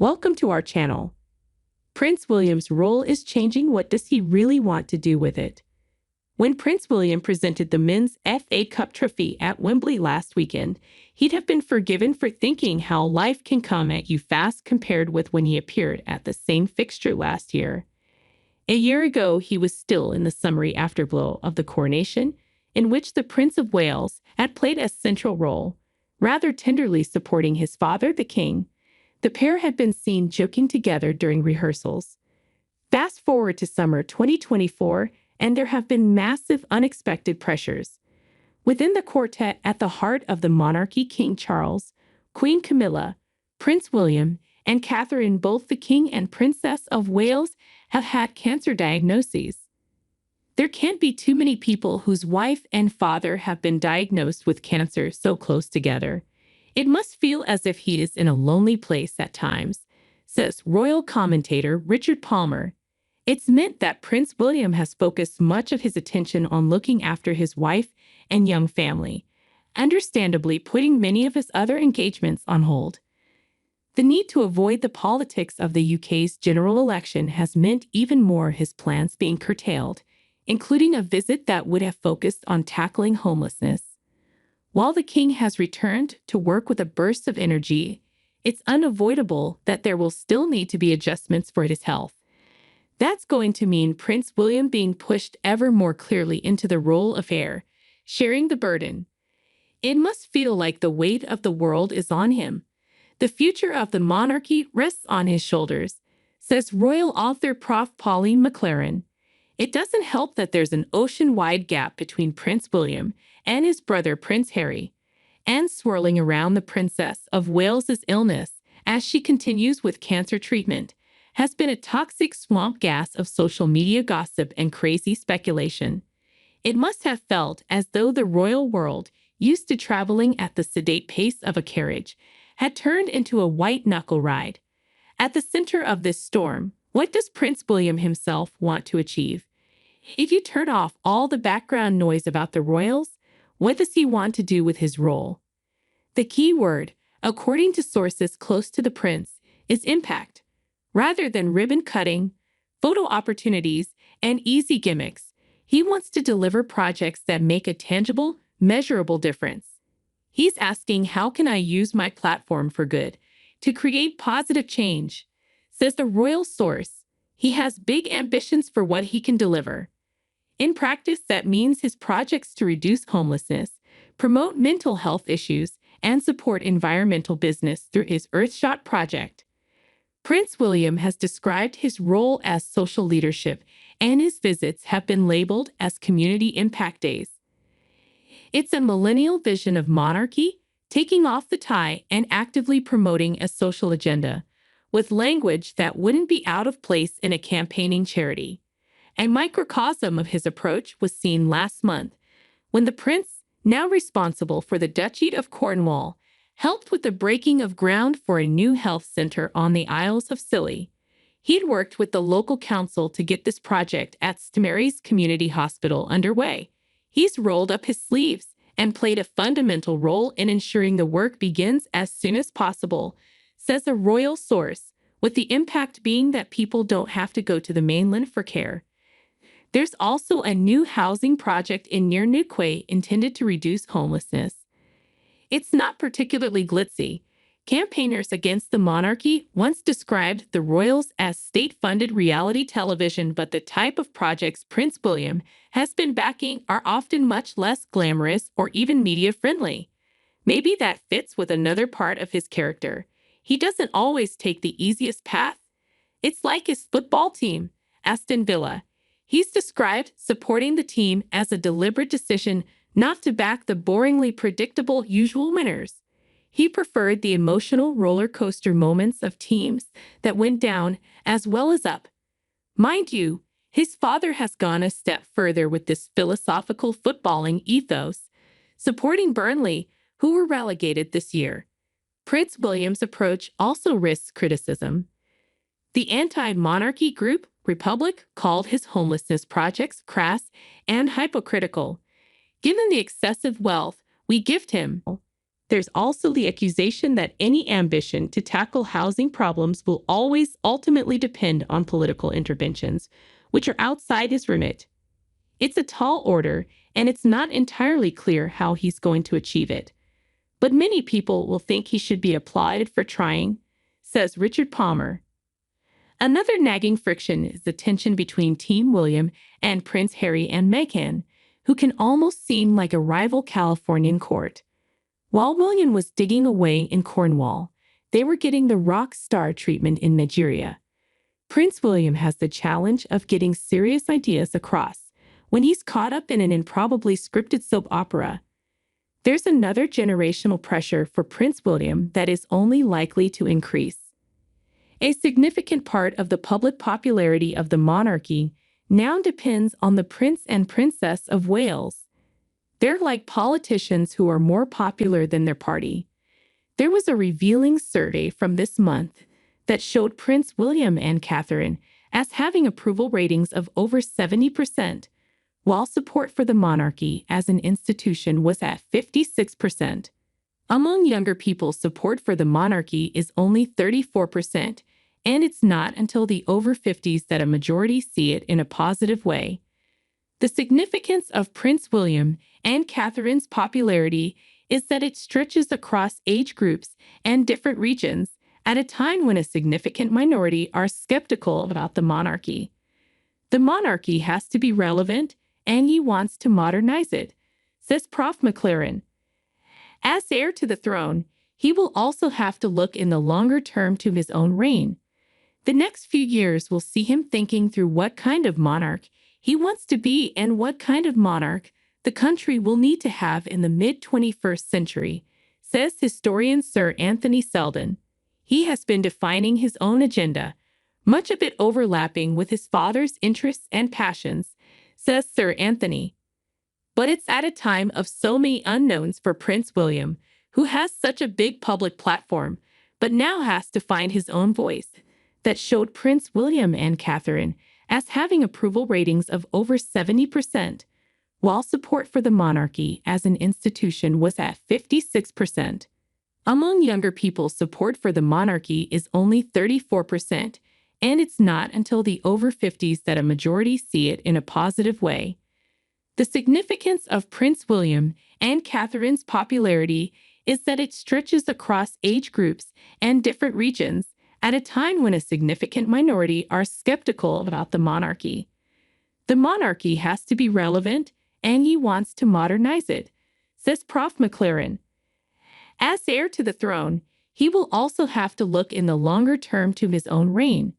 Welcome to our channel. Prince William's role is changing. What does he really want to do with it? When Prince William presented the Men's FA Cup trophy at Wembley last weekend, he'd have been forgiven for thinking how life can come at you fast compared with when he appeared at the same fixture last year. A year ago, he was still in the summery afterglow of the coronation, in which the Prince of Wales had played a central role, rather tenderly supporting his father, the king. The pair had been seen joking together during rehearsals. Fast forward to summer 2024, and there have been massive unexpected pressures. Within the quartet at the heart of the monarchy, King Charles, Queen Camilla, Prince William, and Catherine, both the King and Princess of Wales, have had cancer diagnoses. There can't be too many people whose wife and father have been diagnosed with cancer so close together. It must feel as if he is in a lonely place at times, says royal commentator Richard Palmer. It's meant that Prince William has focused much of his attention on looking after his wife and young family, understandably putting many of his other engagements on hold. The need to avoid the politics of the UK's general election has meant even more his plans being curtailed, including a visit that would have focused on tackling homelessness. While the king has returned to work with a burst of energy, it's unavoidable that there will still need to be adjustments for his health. That's going to mean Prince William being pushed ever more clearly into the role of heir, sharing the burden. It must feel like the weight of the world is on him. The future of the monarchy rests on his shoulders, says royal author Prof. Pauline McLaren. It doesn't help that there's an ocean-wide gap between Prince William and his brother Prince Harry, and swirling around the Princess of Wales's illness as she continues with cancer treatment has been a toxic swamp gas of social media gossip and crazy speculation. It must have felt as though the royal world, used to traveling at the sedate pace of a carriage, had turned into a white-knuckle ride. At the center of this storm, what does Prince William himself want to achieve? If you turn off all the background noise about the royals, what does he want to do with his role? The key word, according to sources close to the prince, is impact. Rather than ribbon-cutting, photo opportunities, and easy gimmicks, he wants to deliver projects that make a tangible, measurable difference. He's asking, how can I use my platform for good, to create positive change? Says the royal source, he has big ambitions for what he can deliver. In practice, that means his projects to reduce homelessness, promote mental health issues, and support environmental business through his Earthshot project. Prince William has described his role as social leadership, and his visits have been labeled as community impact days. It's a millennial vision of monarchy, taking off the tie and actively promoting a social agenda, with language that wouldn't be out of place in a campaigning charity. A microcosm of his approach was seen last month, when the prince, now responsible for the Duchy of Cornwall, helped with the breaking of ground for a new health center on the Isles of Scilly. He'd worked with the local council to get this project at St. Mary's Community Hospital underway. He's rolled up his sleeves and played a fundamental role in ensuring the work begins as soon as possible, says a royal source, with the impact being that people don't have to go to the mainland for care. There's also a new housing project in near Newquay intended to reduce homelessness. It's not particularly glitzy. Campaigners against the monarchy once described the royals as state-funded reality television, but the type of projects Prince William has been backing are often much less glamorous or even media-friendly. Maybe that fits with another part of his character. He doesn't always take the easiest path. It's like his football team, Aston Villa. He's described supporting the team as a deliberate decision not to back the boringly predictable usual winners. He preferred the emotional roller coaster moments of teams that went down as well as up. Mind you, his father has gone a step further with this philosophical footballing ethos, supporting Burnley, who were relegated this year. Prince William's approach also risks criticism. The anti-monarchy group, Republic, called his homelessness projects crass and hypocritical. Given the excessive wealth we gift him, There's also the accusation that any ambition to tackle housing problems will always ultimately depend on political interventions, which are outside his remit. It's a tall order, and it's not entirely clear how he's going to achieve it. But many people will think he should be applauded for trying, says Richard Palmer. Another nagging friction is the tension between Team William and Prince Harry and Meghan, who can almost seem like a rival Californian court. While William was digging away in Cornwall, they were getting the rock star treatment in Nigeria. Prince William has the challenge of getting serious ideas across when he's caught up in an improbably scripted soap opera. There's another generational pressure for Prince William that is only likely to increase. A significant part of the public popularity of the monarchy now depends on the Prince and Princess of Wales. They're like politicians who are more popular than their party. There was a revealing survey from this month that showed Prince William and Catherine as having approval ratings of over 70%, while support for the monarchy as an institution was at 56%. Among younger people, support for the monarchy is only 34%, and it's not until the over 50s that a majority see it in a positive way. The significance of Prince William and Catherine's popularity is that it stretches across age groups and different regions at a time when a significant minority are skeptical about the monarchy. The monarchy has to be relevant, and he wants to modernize it, says Prof. McLaren. As heir to the throne, he will also have to look in the longer term to his own reign. The next few years will see him thinking through what kind of monarch he wants to be and what kind of monarch the country will need to have in the mid-21st century, says historian Sir Anthony Selden. He has been defining his own agenda, much of it overlapping with his father's interests and passions, says Sir Anthony. But it's at a time of so many unknowns for Prince William, who has such a big public platform, but now has to find his own voice, that showed Prince William and Catherine as having approval ratings of over 70%, while support for the monarchy as an institution was at 56%. Among younger people, support for the monarchy is only 34%, and it's not until the over 50s that a majority see it in a positive way. The significance of Prince William and Catherine's popularity is that it stretches across age groups and different regions at a time when a significant minority are skeptical about the monarchy. The monarchy has to be relevant, and he wants to modernize it, says Prof. McLaren. As heir to the throne, he will also have to look in the longer term to his own reign.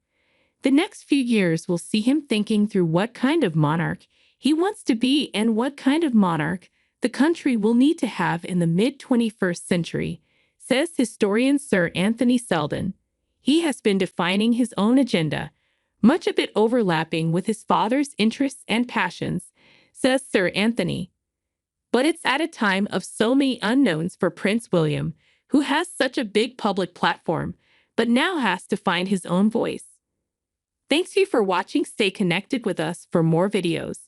The next few years will see him thinking through what kind of monarch he wants to be and what kind of monarch the country will need to have in the mid-21st century, says historian Sir Anthony Selden. He has been defining his own agenda, much of it overlapping with his father's interests and passions, says Sir Anthony. But it's at a time of so many unknowns for Prince William, who has such a big public platform, but now has to find his own voice. Thanks you for watching. Stay connected with us for more videos.